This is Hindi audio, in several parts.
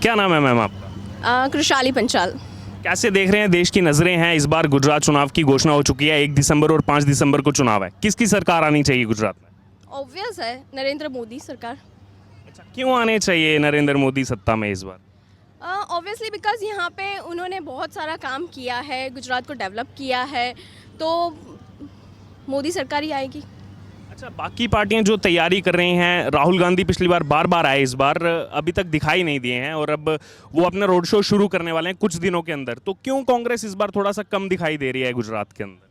क्या नाम है मैम आपका? कृशाली पंचाल। कैसे देख रहे हैं, देश की नज़रें हैं, इस बार गुजरात चुनाव की घोषणा हो चुकी है, 1 दिसंबर और 5 दिसंबर को चुनाव है। किसकी सरकार आनी चाहिए गुजरात में? ऑब्वियस है नरेंद्र मोदी सरकार। अच्छा, क्यों आने चाहिए नरेंद्र मोदी सत्ता में इस बार? ऑब्वियसली बिकॉज यहाँ पे उन्होंने बहुत सारा काम किया है, गुजरात को डेवलप किया है, तो मोदी सरकार ही आएगी। अच्छा, बाकी पार्टियां जो तैयारी कर रही हैं, राहुल गांधी पिछली बार बार बार आए, इस बार अभी तक दिखाई नहीं दिए हैं और अब वो अपना रोड शो शुरू करने वाले हैं कुछ दिनों के अंदर, तो क्यों कांग्रेस इस बार थोड़ा सा कम दिखाई दे रही है गुजरात के अंदर?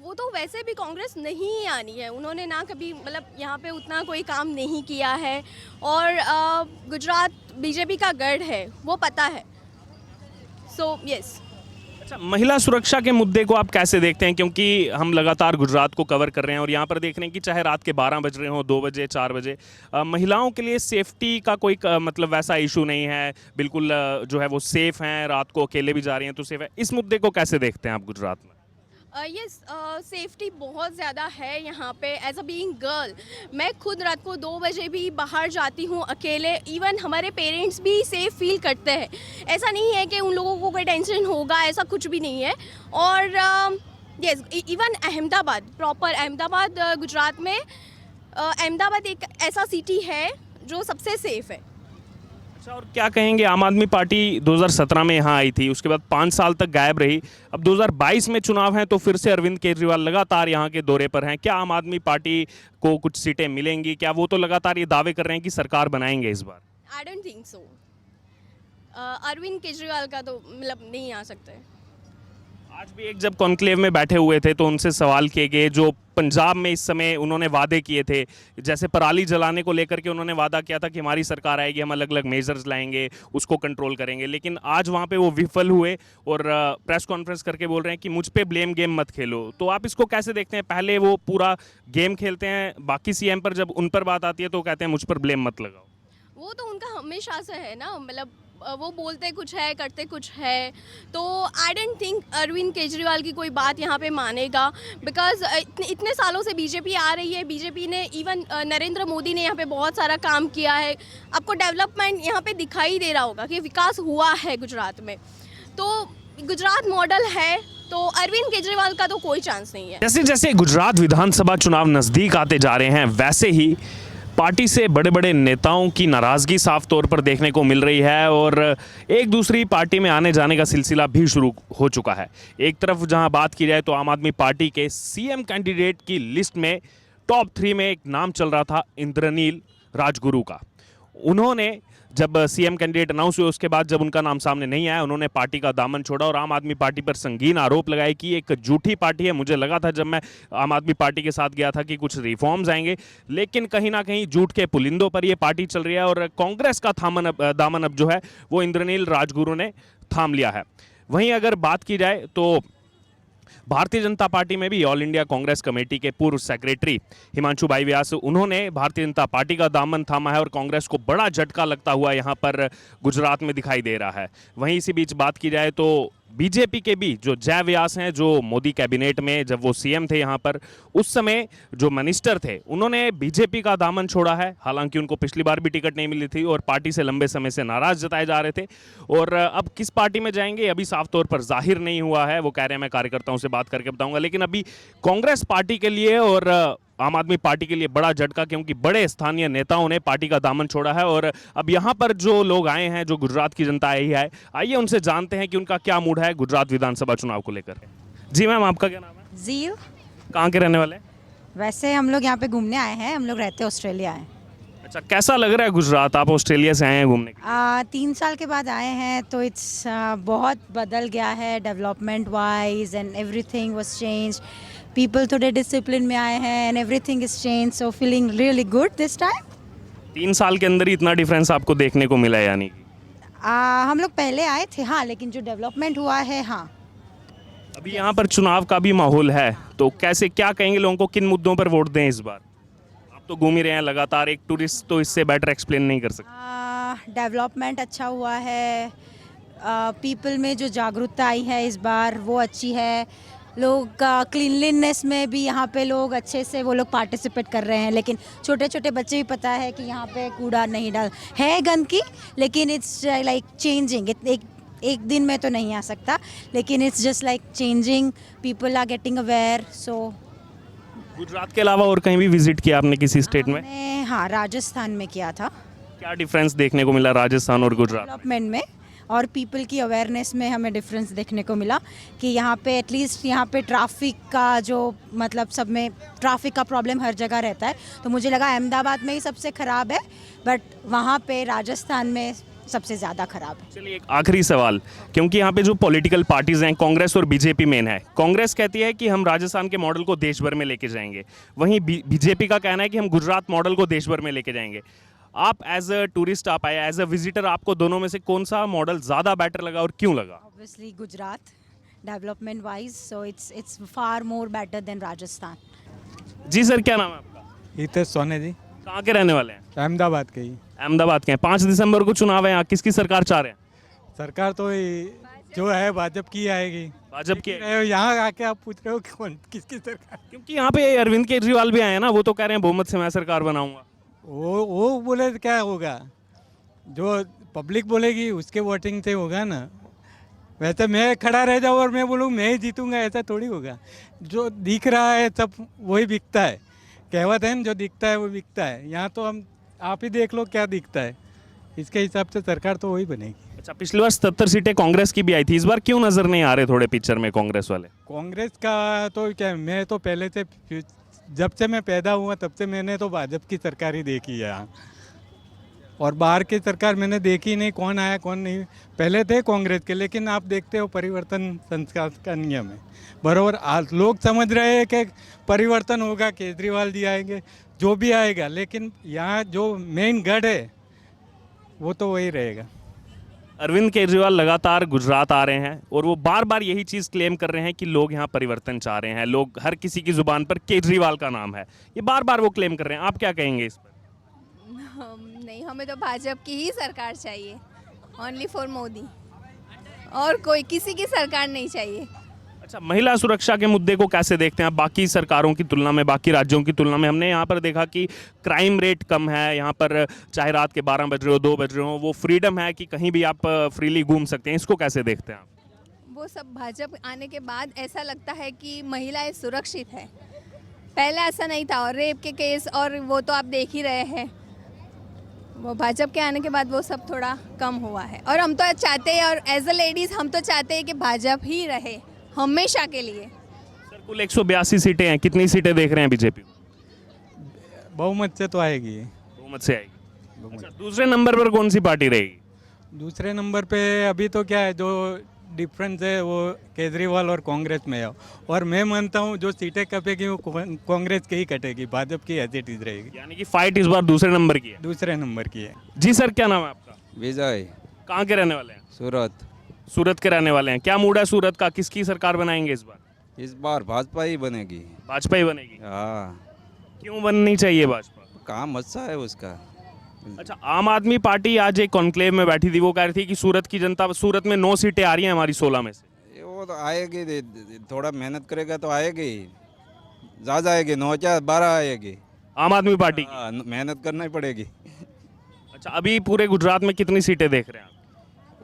वो तो वैसे भी कांग्रेस नहीं आनी है, उन्होंने ना कभी मतलब यहाँ पे उतना कोई काम नहीं किया है और गुजरात बीजेपी का गढ़ है, वो पता है। So yes. अच्छा, महिला सुरक्षा के मुद्दे को आप कैसे देखते हैं, क्योंकि हम लगातार गुजरात को कवर कर रहे हैं और यहाँ पर देख रहे हैं कि चाहे रात के 12 बज रहे हों, 2 बजे 4 बजे, महिलाओं के लिए सेफ्टी का कोई मतलब वैसा इशू नहीं है, बिल्कुल जो है वो सेफ़ हैं, रात को अकेले भी जा रही हैं तो सेफ है। इस मुद्दे को कैसे देखते हैं आप गुजरात में? यस, सेफ्टी बहुत ज़्यादा है यहाँ पे। एज अ बीइंग गर्ल मैं खुद रात को 2 बजे भी बाहर जाती हूँ अकेले, इवन हमारे पेरेंट्स भी सेफ फील करते हैं। ऐसा नहीं है कि उन लोगों को कोई टेंशन होगा, ऐसा कुछ भी नहीं है। और yes, even Ahmedabad, proper Ahmedabad Gujarat में, अहमदाबाद एक ऐसा सिटी है जो सबसे सेफ है। अच्छा, और क्या कहेंगे, आम आदमी पार्टी 2017 में यहाँ आई थी, उसके बाद 5 साल तक गायब रही, अब 2022 में चुनाव है तो फिर से अरविंद केजरीवाल लगातार यहाँ के दौरे पर हैं। क्या आम आदमी पार्टी को कुछ सीटें मिलेंगी? क्या वो तो लगातार ये दावे कर रहे हैं कि सरकार बनाएंगे इस बार? I don't think so. Arvind Kejriwal का तो मतलब नहीं आ सकते। आज भी एक जब कॉन्क्लेव में बैठे हुए थे तो उनसे सवाल किए गए, जो पंजाब में इस समय उन्होंने वादे किए थे, जैसे पराली जलाने को लेकर के उन्होंने वादा किया था कि हमारी सरकार आएगी, हम अलग अलग मेजर्स लाएंगे, उसको कंट्रोल करेंगे, लेकिन आज वहाँ पे वो विफल हुए और प्रेस कॉन्फ्रेंस करके बोल रहे हैं कि मुझ पे ब्लेम गेम मत खेलो। तो आप इसको कैसे देखते हैं? पहले वो पूरा गेम खेलते हैं, बाकी सीएम पर जब उन पर बात आती है तो कहते हैं मुझ पर ब्लेम मत लगाओ। वो तो उनका हमेशा से है ना, मतलब वो बोलते कुछ है करते कुछ है। तो I don't think Arvind Kejriwal की कोई बात यहाँ पे मानेगा, बिकॉज इतने सालों से बीजेपी आ रही है। बीजेपी ने इवन नरेंद्र मोदी ने यहाँ पे बहुत सारा काम किया है। आपको डेवलपमेंट यहाँ पे दिखाई दे रहा होगा कि विकास हुआ है गुजरात में, तो गुजरात मॉडल है, तो अरविंद केजरीवाल का तो कोई चांस नहीं है। जैसे जैसे गुजरात विधानसभा चुनाव नज़दीक आते जा रहे हैं, वैसे ही पार्टी से बड़े बड़े नेताओं की नाराज़गी साफ तौर पर देखने को मिल रही है और एक दूसरी पार्टी में आने जाने का सिलसिला भी शुरू हो चुका है। एक तरफ जहां बात की जाए तो आम आदमी पार्टी के सीएम कैंडिडेट की लिस्ट में टॉप 3 में एक नाम चल रहा था इंद्रनील राजगुरु का। उन्होंने जब सीएम कैंडिडेट अनाउंस हुए उसके बाद जब उनका नाम सामने नहीं आया, उन्होंने पार्टी का दामन छोड़ा और आम आदमी पार्टी पर संगीन आरोप लगाए कि एक झूठी पार्टी है। मुझे लगा था जब मैं आम आदमी पार्टी के साथ गया था कि कुछ रिफॉर्म्स आएंगे, लेकिन कहीं ना कहीं झूठ के पुलिंदों पर ये पार्टी चल रही है और कांग्रेस का दामन अब जो है वो इंद्रनील राजगुरु ने थाम लिया है। वहीं अगर बात की जाए तो भारतीय जनता पार्टी में भी ऑल इंडिया कांग्रेस कमेटी के पूर्व सेक्रेटरी हिमांशु भाई व्यास, उन्होंने भारतीय जनता पार्टी का दामन थामा है और कांग्रेस को बड़ा झटका लगता हुआ यहां पर गुजरात में दिखाई दे रहा है। वहीं इसी बीच बात की जाए तो बीजेपी के भी जो जय व्यास हैं, जो मोदी कैबिनेट में जब वो सीएम थे यहाँ पर, उस समय जो मिनिस्टर थे, उन्होंने बीजेपी का दामन छोड़ा है। हालांकि उनको पिछली बार भी टिकट नहीं मिली थी और पार्टी से लंबे समय से नाराज जताए जा रहे थे और अब किस पार्टी में जाएंगे अभी साफ तौर पर जाहिर नहीं हुआ है। वो कह रहे हैं मैं कार्यकर्ताओं से बात करके बताऊंगा, लेकिन अभी कांग्रेस पार्टी के लिए और आम आदमी पार्टी के लिए बड़ा झटका, क्योंकि बड़े स्थानीय नेताओं ने पार्टी का दामन छोड़ा है और अब यहाँ पर जो लोग आए हैं, जो गुजरात की जनता आई है, आइए उनसे जानते हैं कि उनका क्या मूड है गुजरात विधानसभा चुनाव को लेकर। जी मैम, आपका क्या नाम है? जील। कहाँ के रहने वाले हैं? वैसे हम लोग यहाँ पे घूमने आए हैं, हम लोग रहते ऑस्ट्रेलिया हैं। अच्छा, कैसा लग रहा है गुजरात? आप ऑस्ट्रेलिया से आए हैं घूमने के लिए? 3 साल के बाद आए हैं तो इट्स बहुत बदल गया है development wise and everything was change. People थोड़े डिसिप्लिन में आए हैं and everything is change, so feeling really good this time. 3 साल के अंदर ही इतना डिफरेंस आपको देखने को मिला है यानी? हम लोग पहले आए थे हाँ, लेकिन जो डेवलपमेंट हुआ है हाँ। अभी यहाँ पर चुनाव का भी माहौल है, तो कैसे क्या कहेंगे लोगों को, किन मुद्दों पर वोट दें इस बार? आप तो घूम ही रहे हैं लगातार, एक टूरिस्ट तो इससे बेटर एक्सप्लेन नहीं कर सकते। डेवलपमेंट अच्छा हुआ है, पीपल में जो जागरूकता आई है इस बार वो अच्छी है। लोग क्लीनलीनेस में भी यहाँ पे लोग अच्छे से वो लोग पार्टिसिपेट कर रहे हैं, लेकिन छोटे छोटे बच्चे भी पता है कि यहाँ पे कूड़ा नहीं डाल है गंदगी, लेकिन इट्स लाइक चेंजिंग। एक दिन में तो नहीं आ सकता, लेकिन it's just like changing, people are getting aware. So Gujarat के अलावा और कहीं भी विजिट किया आपने किसी स्टेट में? मैंने हाँ राजस्थान में किया था, क्या डिफरेंस देखने को मिला राजस्थान और गुजरात? डेवलपमेंट में और पीपल की अवेयरनेस में हमें डिफरेंस देखने को मिला कि यहाँ पे एटलीस्ट यहाँ पे ट्रैफिक का जो मतलब सब में ट्रैफिक का प्रॉब्लम हर जगह रहता है, तो मुझे लगा अहमदाबाद में ही सबसे ख़राब है, बट वहाँ पे राजस्थान में सबसे ज़्यादा ख़राब है। चलिए एक आखिरी सवाल, क्योंकि यहाँ पे जो पॉलिटिकल पार्टीज हैं कांग्रेस और बीजेपी मेन है। कांग्रेस कहती है कि हम राजस्थान के मॉडल को देश भर में लेके जाएंगे, वहीं बीजेपी का कहना है कि हम गुजरात मॉडल को देश भर में लेके जाएंगे। आप एज अ टूरिस्ट आप आए, एज अ विजिटर, आपको दोनों में से कौन सा मॉडल ज़्यादा बेटर लगा और क्यों लगा? Obviously Gujarat, development wise, so it's far more better than Rajasthan. जी सर, क्या नाम है आपका? हितेश सोने जी, कहाँ के रहने वाले हैं? अहमदाबाद के ही। अहमदाबाद के हैं। 5 दिसंबर को चुनाव है यहाँ, किसकी सरकार चाह रहे हैं? सरकार तो जो है भाजपा की आएगी। भाजपा की। यहाँ आके आप पूछ रहे हो कि कौन किसकी सरकार? क्योंकि यहाँ पे अरविंद केजरीवाल भी आए हैं ना, वो तो कह रहे हैं बहुमत से मैं सरकार बनाऊंगा। वो बोले तो क्या होगा, जो पब्लिक बोलेगी उसके वोटिंग से होगा ना। वैसे मैं खड़ा रह जाऊँ और मैं बोलूँ मैं ही जीतूंगा, ऐसा थोड़ी होगा। जो दिख रहा है सब वही बिकता है, कहावत है ना, जो दिखता है वो बिकता है। यहाँ तो हम आप ही देख लो क्या दिखता है, इसके हिसाब से सरकार तो वही बनेगी। अच्छा, पिछली बार 77 सीटें कांग्रेस की भी आई थी, इस बार क्यों नजर नहीं आ रहे थोड़े पिक्चर में कांग्रेस वाले? कांग्रेस का तो क्या, मैं तो पहले से जब से मैं पैदा हुआ तब से मैंने तो भाजपा की सरकार ही देखी है यहाँ, और बाहर की सरकार मैंने देखी नहीं, कौन आया कौन नहीं। पहले थे कांग्रेस के, लेकिन आप देखते हो परिवर्तन संस्कार का नियम है बराबर। आज लोग समझ रहे हैं कि परिवर्तन होगा, केजरीवाल जी आएंगे, जो भी आएगा, लेकिन यहाँ जो मेन गढ़ है वो तो वही रहेगा। अरविंद केजरीवाल लगातार गुजरात आ रहे हैं और वो बार बार यही चीज़ क्लेम कर रहे हैं कि लोग यहाँ परिवर्तन चाह रहे हैं। लोग, हर किसी की जुबान पर केजरीवाल का नाम है, ये बार बार वो क्लेम कर रहे हैं। आप क्या कहेंगे इस पर? नहीं, हमें तो भाजपा की ही सरकार चाहिए, ओनली फॉर मोदी, और कोई किसी की सरकार नहीं चाहिए। अच्छा, महिला सुरक्षा के मुद्दे को कैसे देखते हैं आप बाकी सरकारों की तुलना में, बाकी राज्यों की तुलना में? हमने यहाँ पर देखा कि क्राइम रेट कम है यहाँ पर, चाहे रात के 12 बज रहे हो 2 बज रहे हो, वो फ्रीडम है कि कहीं भी आप फ्रीली घूम सकते हैं। इसको कैसे देखते हैं आप? वो सब भाजपा आने के बाद ऐसा लगता है कि महिलाएं सुरक्षित है, पहले ऐसा नहीं था। और रेप के केस और वो तो आप देख ही रहे हैं, वो भाजपा के आने के बाद वो सब थोड़ा कम हुआ है। और हम तो चाहते हैं, और एज अ लेडीज़ हम तो चाहते हैं कि भाजपा ही रहे हमेशा के लिए। सर, कुल 182 सीटें हैं, कितनी सीटें देख रहे हैं बीजेपी को? बहुमत से तो आएगी, बहुमत से आएगी। अच्छा, दूसरे नंबर पर कौन सी पार्टी रहेगी? दूसरे नंबर पे अभी तो क्या है, जो डिफरेंस है वो केजरीवाल और कांग्रेस में है। और मैं मानता हूँ जो सीटें कटेगी वो कांग्रेस की ही कटेगी, भाजपा की एज इट इज रहेगी। यानी कि फाइट इस बार दूसरे नंबर की है। दूसरे नंबर की है। जी सर, क्या नाम है आपका? विजय, कहाँ के रहने वाले हैं? सूरत। सूरत के रहने वाले हैं। क्या मूड है सूरत का, किसकी सरकार बनाएंगे इस बार? इस बार भाजपा ही बनेगी। भाजपा ही बनेगी? हाँ, क्यों बननी चाहिए भाजपा? काम अच्छा है उसका। अच्छा, आम आदमी पार्टी आज एक कॉन्क्लेव में बैठी थी, वो कह रही थी कि सूरत की जनता, सूरत में 9 सीटें आ रही हैं हमारी 16 में से। ये वो तो आएगी, थोड़ा मेहनत करेगा तो आएगी, ज़्यादा आएगी, 9 क्या 12 आएगी। आम आदमी पार्टी की? हाँ, मेहनत करना ही पड़ेगी। अच्छा, अभी पूरे गुजरात में कितनी सीटें देख रहे हैं आप?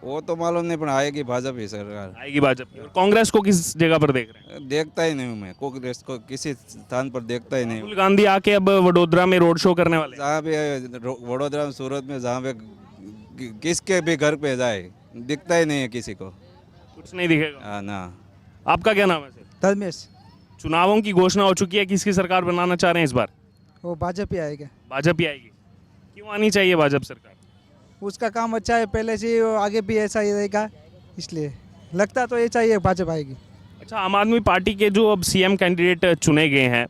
वो तो मालूम नहीं, पर आएगी भाजपा ही सरकार। आएगी भाजपा की। और कांग्रेस को किस जगह पर देख रहे हैं? देखता ही नहीं हूँ मैं कांग्रेस को, किसी स्थान पर देखता ही नहीं हूँ। राहुल गांधी आके अब वडोदरा में रोड शो करने वाले हैं। जहाँ पे वडोदरा में, सूरत में, जहाँ पे किसके भी घर पे जाए दिखता ही नहीं है किसी को, कुछ नहीं दिखेगा। हाँ ना। आपका क्या नाम है सर? धर्मेश। चुनावों की घोषणा हो चुकी है, किसकी सरकार बनाना चाह रहे हैं इस बार? वो भाजपा ही आएगा। भाजपा ही आएगी? क्यों आनी चाहिए भाजपा सरकार? उसका काम अच्छा है पहले से, वो आगे भी ऐसा ही रहेगा, इसलिए लगता तो ये चाहिए भाजपा आएगी। अच्छा, आम आदमी पार्टी के जो अब सीएम कैंडिडेट चुने गए हैं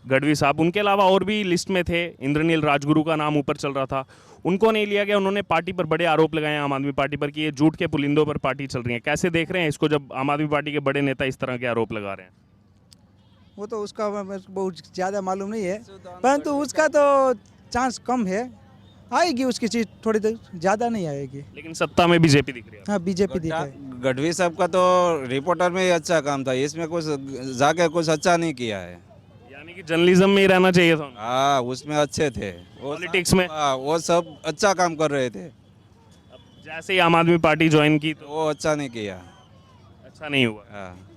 गढ़वी साहब, उनके अलावा और भी लिस्ट में थे, इंद्रनील राजगुरु का नाम ऊपर चल रहा था, उनको नहीं लिया गया। उन्होंने पार्टी पर बड़े आरोप लगाए आम आदमी पार्टी पर कि ये झूठ के पुलिंदों पर पार्टी चल रही है। कैसे देख रहे हैं इसको, जब आम आदमी पार्टी के बड़े नेता इस तरह के आरोप लगा रहे हैं? वो तो उसका बहुत ज़्यादा मालूम नहीं है, परंतु उसका तो चांस कम है, आएगी उसकी चीज़, थोड़ी देर ज़्यादा नहीं आएगी। लेकिन सत्ता में बीजेपी दिख रही है। हाँ, बीजेपी दिखा है। गढ़वी साहब का तो रिपोर्टर में ही अच्छा काम था, इसमें कुछ जाके कुछ अच्छा नहीं किया है। यानी कि जर्नलिज्म में ही रहना चाहिए था उन्हें। हाँ, उसमें अच्छे थे वो पॉलिटिक्स में? हाँ, वो सब अच्छा काम कर रहे थे। जैसे ही आम आदमी पार्टी ज्वाइन की तो वो अच्छा नहीं किया। अच्छा नहीं हुआ। हाँ।